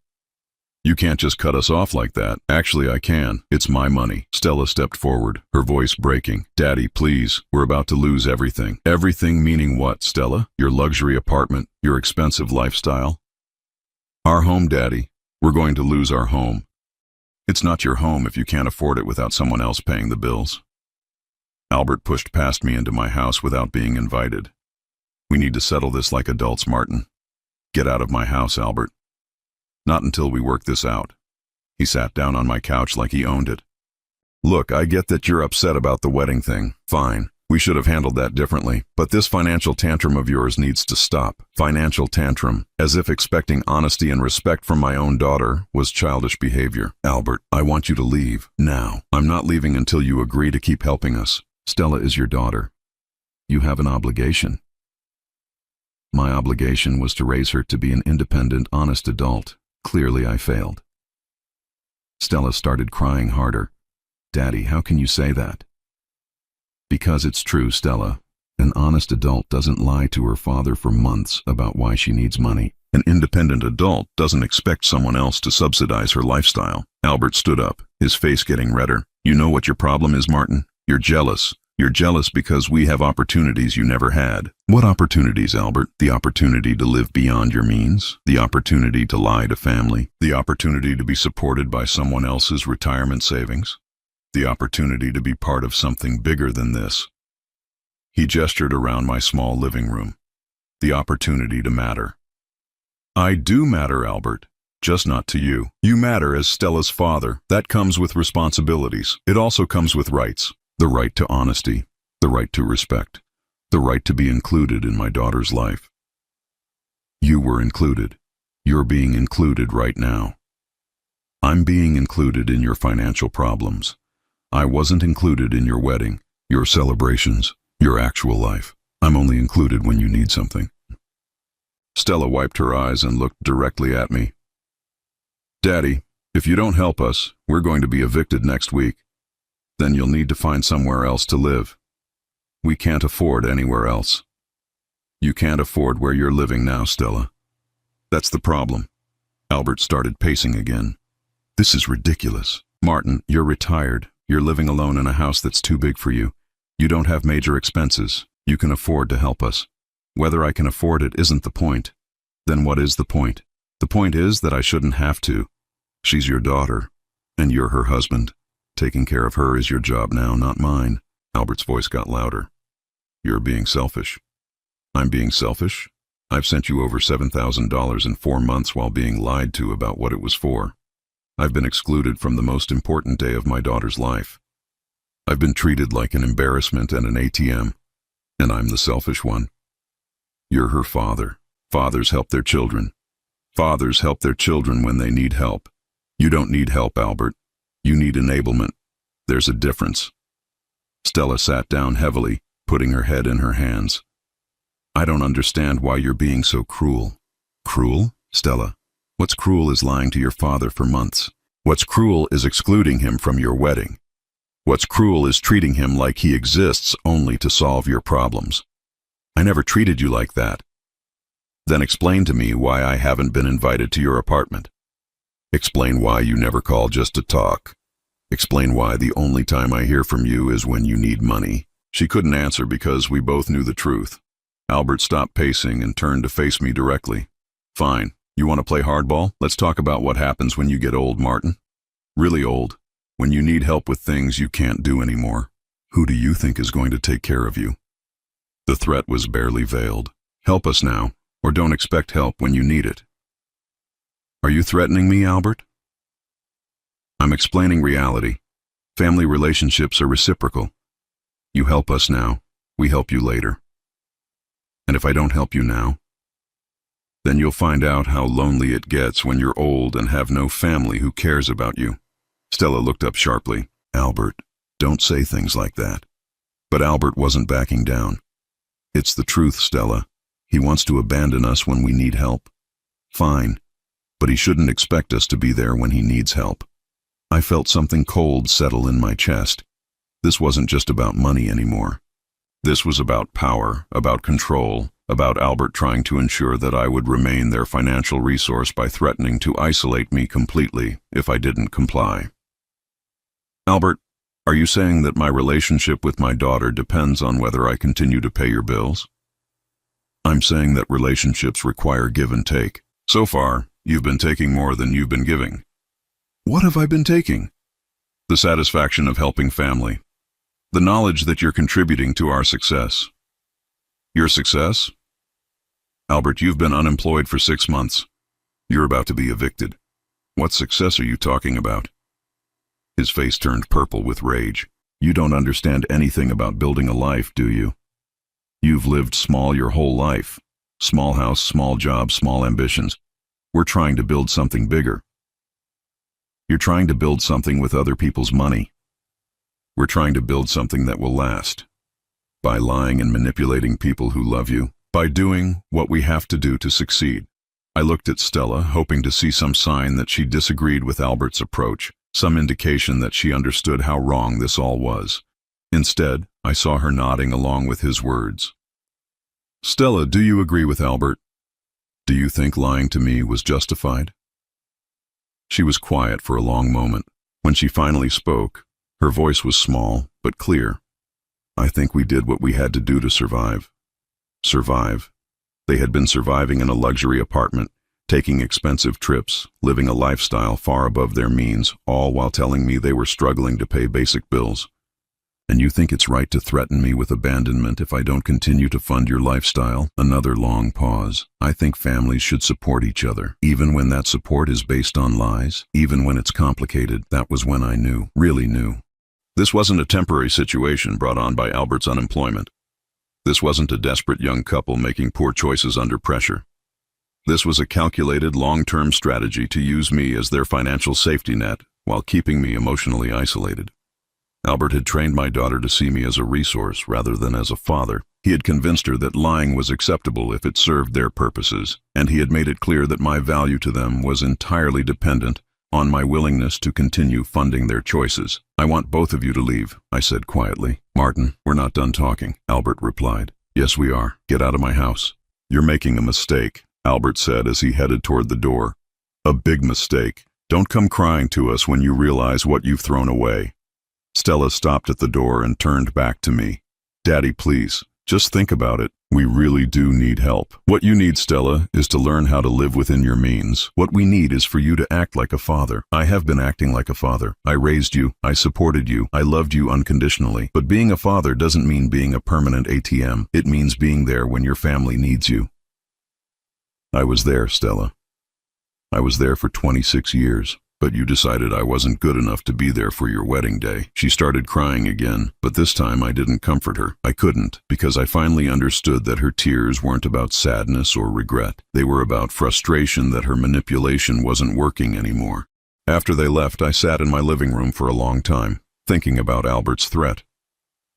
[SPEAKER 1] You can't just cut us off like that. Actually, I can. It's my money. Stella stepped forward, her voice breaking. Daddy, please. We're about to lose everything. Everything meaning what, Stella? Your luxury apartment? Your expensive lifestyle? Our home, Daddy. We're going to lose our home. It's not your home if you can't afford it without someone else paying the bills. Albert pushed past me into my house without being invited. We need to settle this like adults, Martin. Get out of my house, Albert. Not until we work this out. He sat down on my couch like he owned it. Look, I get that you're upset about the wedding thing. Fine. We should have handled that differently. But this financial tantrum of yours needs to stop. Financial tantrum, as if expecting honesty and respect from my own daughter, was childish behavior. Albert, I want you to leave. Now. I'm not leaving until you agree to keep helping us. Stella is your daughter. You have an obligation. My obligation was to raise her to be an independent, honest adult. Clearly, I failed. Stella started crying harder. Daddy, how can you say that? Because it's true, Stella. An honest adult doesn't lie to her father for months about why she needs money. An independent adult doesn't expect someone else to subsidize her lifestyle. Albert stood up, his face getting redder. You know what your problem is, Martin? You're jealous. You're jealous because we have opportunities you never had. What opportunities, Albert? The opportunity to live beyond your means? The opportunity to lie to family? The opportunity to be supported by someone else's retirement savings? The opportunity to be part of something bigger than this? He gestured around my small living room. The opportunity to matter. I do matter, Albert. Just not to you. You matter as Stella's father. That comes with responsibilities. It also comes with rights. The right to honesty, the right to respect, the right to be included in my daughter's life. You were included. You're being included right now. I'm being included in your financial problems. I wasn't included in your wedding, your celebrations, your actual life. I'm only included when you need something. Stella wiped her eyes and looked directly at me. Daddy, if you don't help us, we're going to be evicted next week. Then you'll need to find somewhere else to live. We can't afford anywhere else. You can't afford where you're living now, Stella. That's the problem. Albert started pacing again. This is ridiculous. Martin, you're retired. You're living alone in a house that's too big for you. You don't have major expenses. You can afford to help us. Whether I can afford it isn't the point. Then what is the point? The point is that I shouldn't have to. She's your daughter, and you're her husband. Taking care of her is your job now, not mine. Albert's voice got louder. You're being selfish. I'm being selfish? I've sent you over $7,000 in 4 months while being lied to about what it was for. I've been excluded from the most important day of my daughter's life. I've been treated like an embarrassment and an ATM, and I'm the selfish one. You're her father. Fathers help their children. Fathers help their children when they need help. You don't need help, Albert. You need enablement. There's a difference. Stella sat down heavily, putting her head in her hands. I don't understand why you're being so cruel. Cruel? Stella, what's cruel is lying to your father for months. What's cruel is excluding him from your wedding. What's cruel is treating him like he exists only to solve your problems. I never treated you like that. Then explain to me why I haven't been invited to your apartment. Explain why you never call just to talk. Explain why the only time I hear from you is when you need money. She couldn't answer because we both knew the truth. Albert stopped pacing and turned to face me directly. Fine. You want to play hardball? Let's talk about what happens when you get old, Martin. Really old. When you need help with things you can't do anymore. Who do you think is going to take care of you? The threat was barely veiled. Help us now, or don't expect help when you need it. Are you threatening me, Albert? I'm explaining reality. Family relationships are reciprocal. You help us now, we help you later. And if I don't help you now, then you'll find out how lonely it gets when you're old and have no family who cares about you. Stella looked up sharply. Albert, don't say things like that. But Albert wasn't backing down. It's the truth, Stella. He wants to abandon us when we need help. Fine. But he shouldn't expect us to be there when he needs help. I felt something cold settle in my chest. This wasn't just about money anymore. This was about power, about control, about Albert trying to ensure that I would remain their financial resource by threatening to isolate me completely if I didn't comply. Albert, are you saying that my relationship with my daughter depends on whether I continue to pay your bills? I'm saying that relationships require give and take. So far, you've been taking more than you've been giving. What have I been taking? The satisfaction of helping family. The knowledge that you're contributing to our success. Your success? Albert, you've been unemployed for 6 months. You're about to be evicted. What success are you talking about? His face turned purple with rage. You don't understand anything about building a life, do you? You've lived small your whole life. Small house, small job, small ambitions. We're trying to build something bigger. You're trying to build something with other people's money. We're trying to build something that will last. By lying and manipulating people who love you. By doing what we have to do to succeed. I looked at Stella, hoping to see some sign that she disagreed with Albert's approach, some indication that she understood how wrong this all was. Instead, I saw her nodding along with his words. Stella, do you agree with Albert? Do you think lying to me was justified? She was quiet for a long moment. When she finally spoke, her voice was small but clear. I think we did what we had to do to survive. Survive. They had been surviving in a luxury apartment, taking expensive trips, living a lifestyle far above their means, all while telling me they were struggling to pay basic bills. And you think it's right to threaten me with abandonment if I don't continue to fund your lifestyle? Another long pause. I think families should support each other, even when that support is based on lies, even when it's complicated. That was when I knew, really knew. This wasn't a temporary situation brought on by Albert's unemployment. This wasn't a desperate young couple making poor choices under pressure. This was a calculated long-term strategy to use me as their financial safety net while keeping me emotionally isolated. Albert had trained my daughter to see me as a resource rather than as a father. He had convinced her that lying was acceptable if it served their purposes, and he had made it clear that my value to them was entirely dependent on my willingness to continue funding their choices. I want both of you to leave, I said quietly. Martin, we're not done talking, Albert replied. Yes, we are. Get out of my house. You're making a mistake, Albert said as he headed toward the door. A big mistake. Don't come crying to us when you realize what you've thrown away. Stella stopped at the door and turned back to me. Daddy, please, just think about it. We really do need help. What you need, Stella, is to learn how to live within your means. What we need is for you to act like a father. I have been acting like a father. I raised you. I supported you. I loved you unconditionally. But being a father doesn't mean being a permanent ATM. It means being there when your family needs you. I was there, Stella. I was there for 26 years. But you decided I wasn't good enough to be there for your wedding day. She started crying again, but this time I didn't comfort her. I couldn't, because I finally understood that her tears weren't about sadness or regret. They were about frustration that her manipulation wasn't working anymore. After they left, I sat in my living room for a long time, thinking about Albert's threat.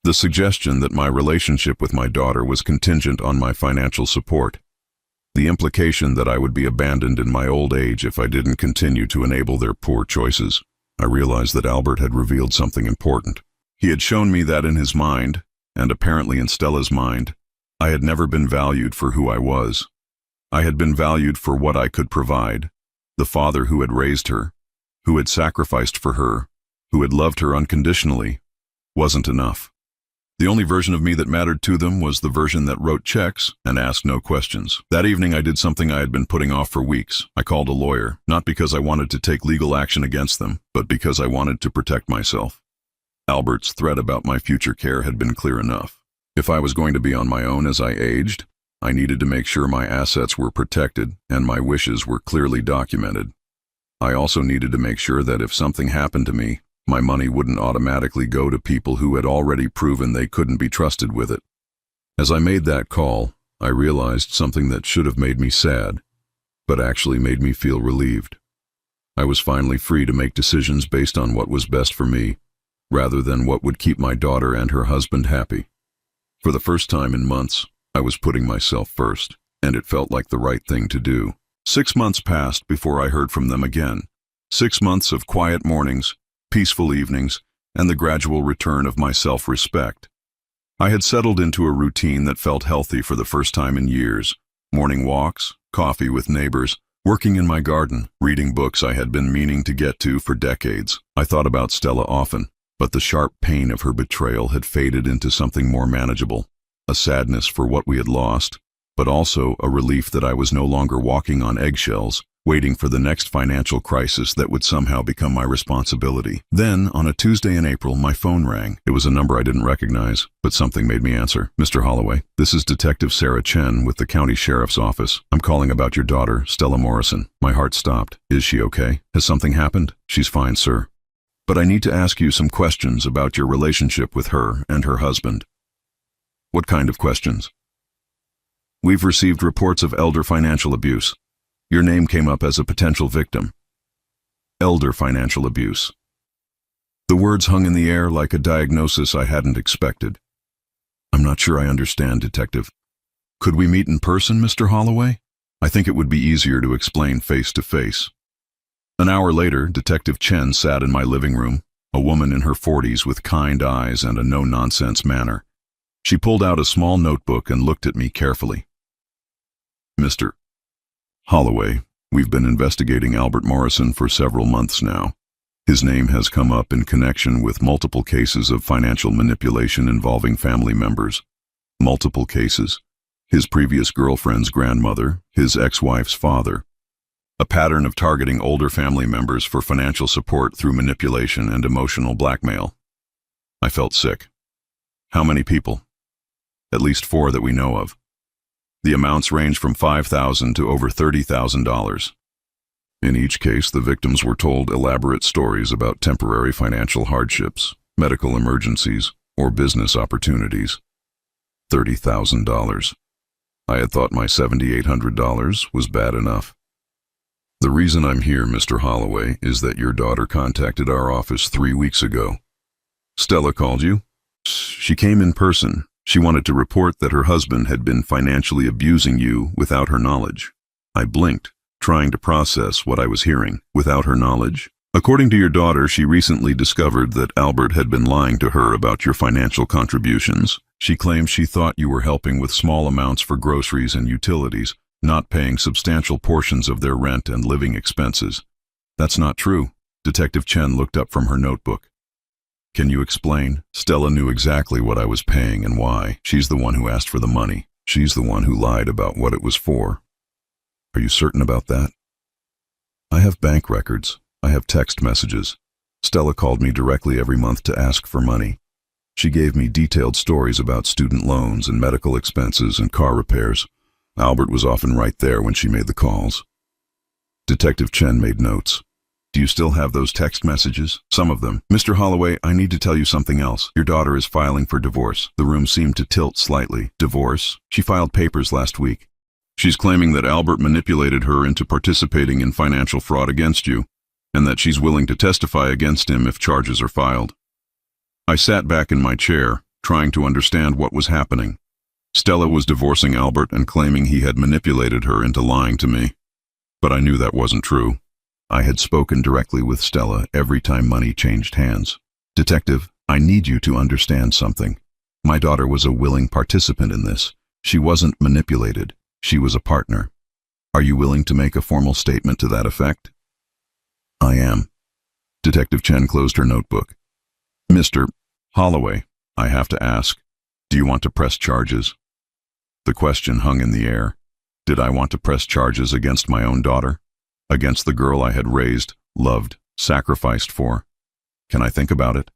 [SPEAKER 1] The suggestion that my relationship with my daughter was contingent on my financial support. The implication that I would be abandoned in my old age if I didn't continue to enable their poor choices. I realized that Albert had revealed something important. He had shown me that in his mind, and apparently in Stella's mind, I had never been valued for who I was. I had been valued for what I could provide, the father who had raised her, who had sacrificed for her, who had loved her unconditionally, wasn't enough. The only version of me that mattered to them was the version that wrote checks and asked no questions. That evening I did something I had been putting off for weeks. I called a lawyer, not because I wanted to take legal action against them, but because I wanted to protect myself. Albert's threat about my future care had been clear enough. If I was going to be on my own as I aged, I needed to make sure my assets were protected and my wishes were clearly documented. I also needed to make sure that if something happened to me, my money wouldn't automatically go to people who had already proven they couldn't be trusted with it. As I made that call, I realized something that should have made me sad, but actually made me feel relieved. I was finally free to make decisions based on what was best for me, rather than what would keep my daughter and her husband happy. For the first time in months, I was putting myself first, and it felt like the right thing to do. 6 months passed before I heard from them again. 6 months of quiet mornings, peaceful evenings, and the gradual return of my self-respect. I had settled into a routine that felt healthy for the first time in years. Morning walks, coffee with neighbors, working in my garden, reading books I had been meaning to get to for decades. I thought about Stella often, but the sharp pain of her betrayal had faded into something more manageable. A sadness for what we had lost, but also a relief that I was no longer walking on eggshells, waiting for the next financial crisis that would somehow become my responsibility. Then, on a Tuesday in April, my phone rang. It was a number I didn't recognize, but something made me answer. Mr. Holloway, this is Detective Sarah Chen with the County Sheriff's Office. I'm calling about your daughter, Stella Morrison. My heart stopped. Is she okay? Has something happened? She's fine, sir. But I need to ask you some questions about your relationship with her and her husband. What kind of questions? We've received reports of elder financial abuse. Your name came up as a potential victim. Elder financial abuse. The words hung in the air like a diagnosis I hadn't expected. I'm not sure I understand, Detective. Could we meet in person, Mr. Holloway? I think it would be easier to explain face to face. An hour later, Detective Chen sat in my living room, a woman in her 40s with kind eyes and a no-nonsense manner. She pulled out a small notebook and looked at me carefully. Mr. Holloway, we've been investigating Albert Morrison for several months now. His name has come up in connection with multiple cases of financial manipulation involving family members. Multiple cases. His previous girlfriend's grandmother, his ex-wife's father. A pattern of targeting older family members for financial support through manipulation and emotional blackmail. I felt sick. How many people? At least 4 that we know of. The amounts range from $5,000 to over $30,000. In each case, the victims were told elaborate stories about temporary financial hardships, medical emergencies, or business opportunities. $30,000. I had thought my $7,800 was bad enough. The reason I'm here, Mr. Holloway, is that your daughter contacted our office 3 weeks ago. Stella called you? She came in person. She wanted to report that her husband had been financially abusing you without her knowledge. I blinked, trying to process what I was hearing. Without her knowledge? According to your daughter, she recently discovered that Albert had been lying to her about your financial contributions. She claims she thought you were helping with small amounts for groceries and utilities, not paying substantial portions of their rent and living expenses. That's not true. Detective Chen looked up from her notebook. Can you explain? Stella knew exactly what I was paying and why. She's the one who asked for the money. She's the one who lied about what it was for. Are you certain about that? I have bank records. I have text messages. Stella called me directly every month to ask for money. She gave me detailed stories about student loans and medical expenses and car repairs. Albert was often right there when she made the calls. Detective Chen made notes. Do you still have those text messages? Some of them. Mr. Holloway, I need to tell you something else. Your daughter is filing for divorce. The room seemed to tilt slightly. Divorce? She filed papers last week. She's claiming that Albert manipulated her into participating in financial fraud against you, and that she's willing to testify against him if charges are filed. I sat back in my chair, trying to understand what was happening. Stella was divorcing Albert and claiming he had manipulated her into lying to me. But I knew that wasn't true. I had spoken directly with Stella every time money changed hands. Detective, I need you to understand something. My daughter was a willing participant in this. She wasn't manipulated. She was a partner. Are you willing to make a formal statement to that effect? I am. Detective Chen closed her notebook. Mr. Holloway, I have to ask, do you want to press charges? The question hung in the air. Did I want to press charges against my own daughter? Against the girl I had raised, loved, sacrificed for? Can I think about it?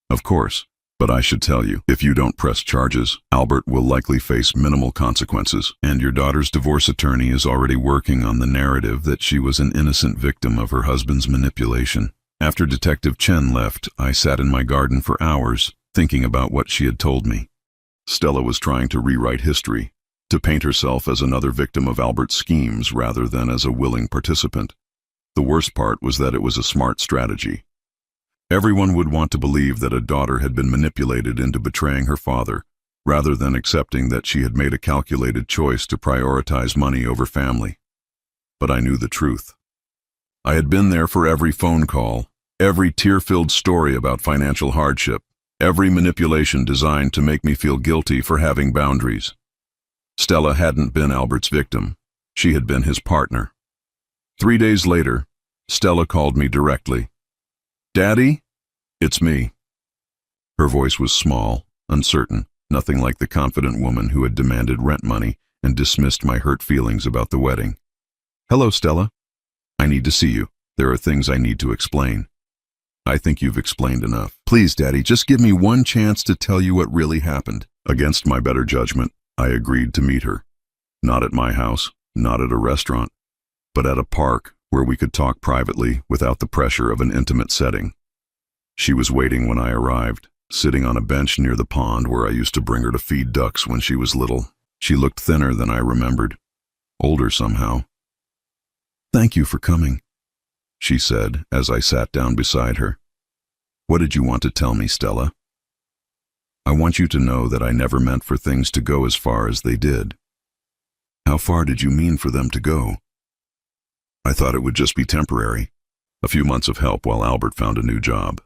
[SPEAKER 1] Of course, but I should tell you, if you don't press charges, Albert will likely face minimal consequences, and your daughter's divorce attorney is already working on the narrative that she was an innocent victim of her husband's manipulation. After Detective Chen left, I sat in my garden for hours, thinking about what she had told me. Stella was trying to rewrite history, to paint herself as another victim of Albert's schemes rather than as a willing participant. The worst part was that it was a smart strategy. Everyone would want to believe that a daughter had been manipulated into betraying her father, rather than accepting that she had made a calculated choice to prioritize money over family. But I knew the truth. I had been there for every phone call, every tear-filled story about financial hardship, Every manipulation designed to make me feel guilty for having boundaries. Stella hadn't been Albert's victim. She had been his partner. 3 days later, Stella called me directly. "Daddy? It's me." Her voice was small, uncertain, nothing like the confident woman who had demanded rent money and dismissed my hurt feelings about the wedding. "Hello, Stella. I need to see you. There are things I need to explain." "I think you've explained enough." "Please, Daddy, just give me one chance to tell you what really happened." Against my better judgment, I agreed to meet her. Not at my house, not at a restaurant, but at a park where we could talk privately without the pressure of an intimate setting. She was waiting when I arrived, sitting on a bench near the pond where I used to bring her to feed ducks when she was little. She looked thinner than I remembered, older somehow. "Thank you for coming," she said as I sat down beside her. "What did you want to tell me, Stella?" "I want you to know that I never meant for things to go as far as they did." "How far did you mean for them to go?" "I thought it would just be temporary. A few months of help while Albert found a new job."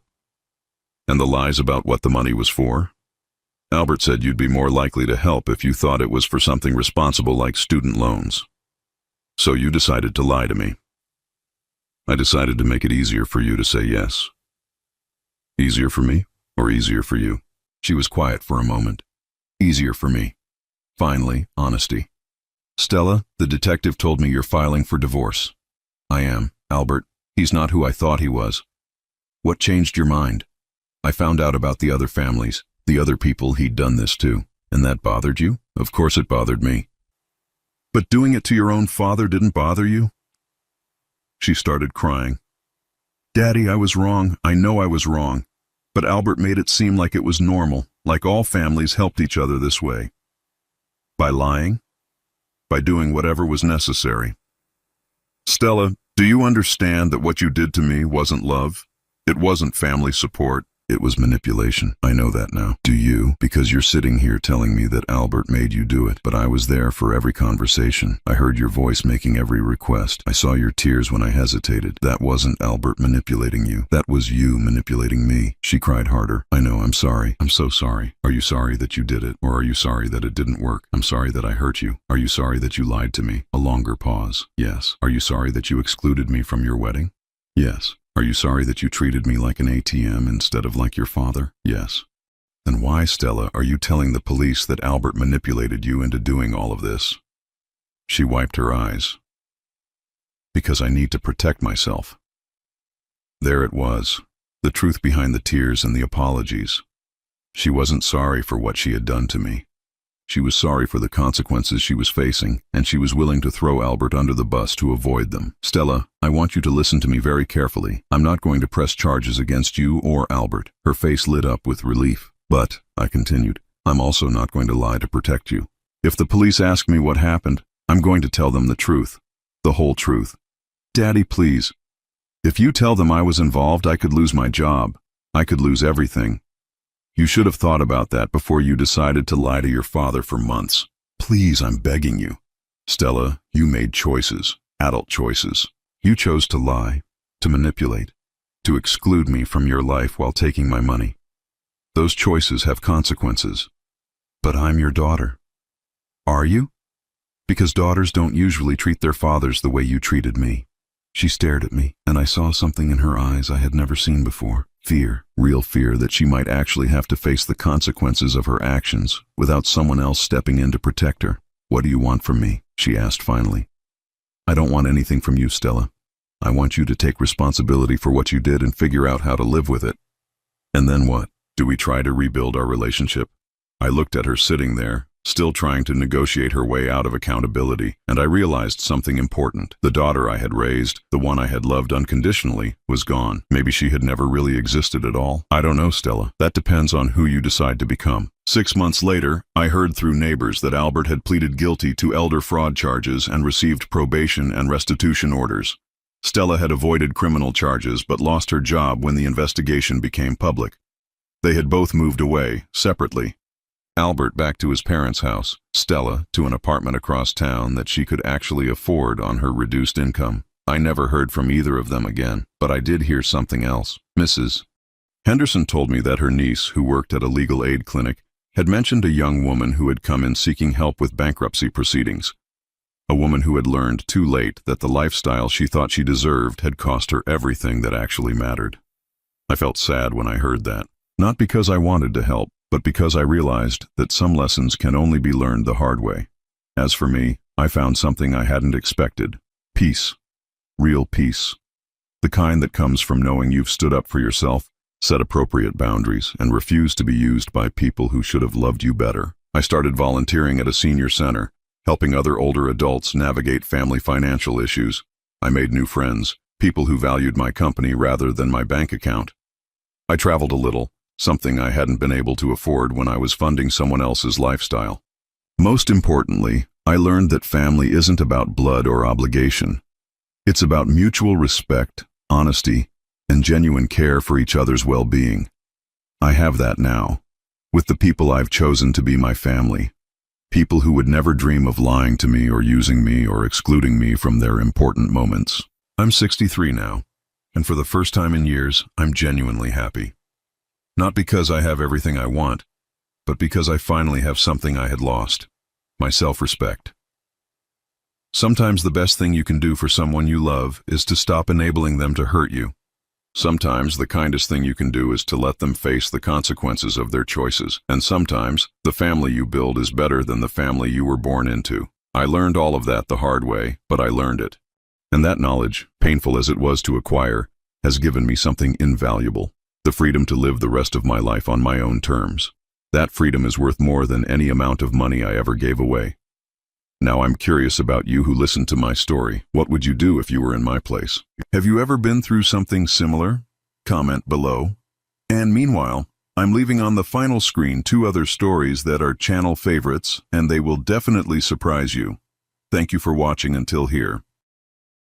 [SPEAKER 1] "And the lies about what the money was for?" "Albert said you'd be more likely to help if you thought it was for something responsible like student loans. So you decided to lie to me." "I decided to make it easier for you to say yes." "Easier for me or easier for you?" She was quiet for a moment. "Easier for me." Finally, honesty. "Stella, the detective told me you're filing for divorce." "I am, Albert. He's not who I thought he was." "What changed your mind?" "I found out about the other families, the other people he'd done this to." "And that bothered you?" "Of course it bothered me." "But doing it to your own father didn't bother you?" She started crying. "Daddy, I was wrong. I know I was wrong. But Albert made it seem like it was normal, like all families helped each other this way. By lying? By doing whatever was necessary." "Stella, do you understand that what you did to me wasn't love? It wasn't family support. It was manipulation. I know that now. Do you? Because you're sitting here telling me that Albert made you do it. But I was there for every conversation. I heard your voice making every request. I saw your tears when I hesitated. That wasn't Albert manipulating you. That was you manipulating me." She cried harder. "I know, I'm sorry. I'm so sorry. Are you sorry that you did it? Or are you sorry that it didn't work? I'm sorry that I hurt you. Are you sorry that you lied to me?" A longer pause. "Yes." "Are you sorry that you excluded me from your wedding?" "Yes." "Are you sorry that you treated me like an ATM instead of like your father?" "Yes." "Then why, Stella, are you telling the police that Albert manipulated you into doing all of this?" She wiped her eyes. "Because I need to protect myself." There it was, the truth behind the tears and the apologies. She wasn't sorry for what she had done to me. She was sorry for the consequences she was facing, and she was willing to throw Albert under the bus to avoid them. "Stella, I want you to listen to me very carefully. I'm not going to press charges against you or Albert." Her face lit up with relief. "But," I continued, "I'm also not going to lie to protect you. If the police ask me what happened, I'm going to tell them the truth. The whole truth." "Daddy, please. If you tell them I was involved, I could lose my job. I could lose everything. You should have thought about that before you decided to lie to your father for months. Please, I'm begging you." "Stella, you made choices, adult choices. You chose to lie, to manipulate, to exclude me from your life while taking my money. Those choices have consequences. But I'm your daughter." "Are you?" "Because daughters don't usually treat their fathers the way you treated me." She stared at me, and I saw something in her eyes I had never seen before. Fear, real fear that she might actually have to face the consequences of her actions without someone else stepping in to protect her. "What do you want from me?" she asked finally. "I don't want anything from you, Stella. I want you to take responsibility for what you did and figure out how to live with it." "And then what? Do we try to rebuild our relationship?" I looked at her sitting there, still trying to negotiate her way out of accountability, and I realized something important. The daughter I had raised, the one I had loved unconditionally, was gone. Maybe she had never really existed at all. "I don't know, Stella. That depends on who you decide to become." 6 months later, I heard through neighbors that Albert had pleaded guilty to elder fraud charges and received probation and restitution orders. Stella had avoided criminal charges but lost her job when the investigation became public. They had both moved away, separately. Albert back to his parents' house, Stella to an apartment across town that she could actually afford on her reduced income. I never heard from either of them again, but I did hear something else. Mrs. Henderson told me that her niece, who worked at a legal aid clinic, had mentioned a young woman who had come in seeking help with bankruptcy proceedings. A woman who had learned too late that the lifestyle she thought she deserved had cost her everything that actually mattered. I felt sad when I heard that, not because I wanted to help, but because I realized that some lessons can only be learned the hard way. As for me, I found something I hadn't expected: peace. Real peace. The kind that comes from knowing you've stood up for yourself, set appropriate boundaries, and refused to be used by people who should have loved you better. I started volunteering at a senior center, helping other older adults navigate family financial issues. I made new friends, people who valued my company rather than my bank account. I traveled a little, something I hadn't been able to afford when I was funding someone else's lifestyle. Most importantly, I learned that family isn't about blood or obligation. It's about mutual respect, honesty, and genuine care for each other's well-being. I have that now, with the people I've chosen to be my family. People who would never dream of lying to me or using me or excluding me from their important moments. I'm 63 now, and for the first time in years, I'm genuinely happy. Not because I have everything I want, but because I finally have something I had lost: my self-respect. Sometimes the best thing you can do for someone you love is to stop enabling them to hurt you. Sometimes the kindest thing you can do is to let them face the consequences of their choices. And sometimes the family you build is better than the family you were born into. I learned all of that the hard way, but I learned it. And that knowledge, painful as it was to acquire, has given me something invaluable: the freedom to live the rest of my life on my own terms. That freedom is worth more than any amount of money I ever gave away. Now I'm curious about you who listened to my story. What would you do if you were in my place? Have you ever been through something similar? Comment below. And meanwhile, I'm leaving on the final screen 2 other stories that are channel favorites, and they will definitely surprise you. Thank you for watching until here.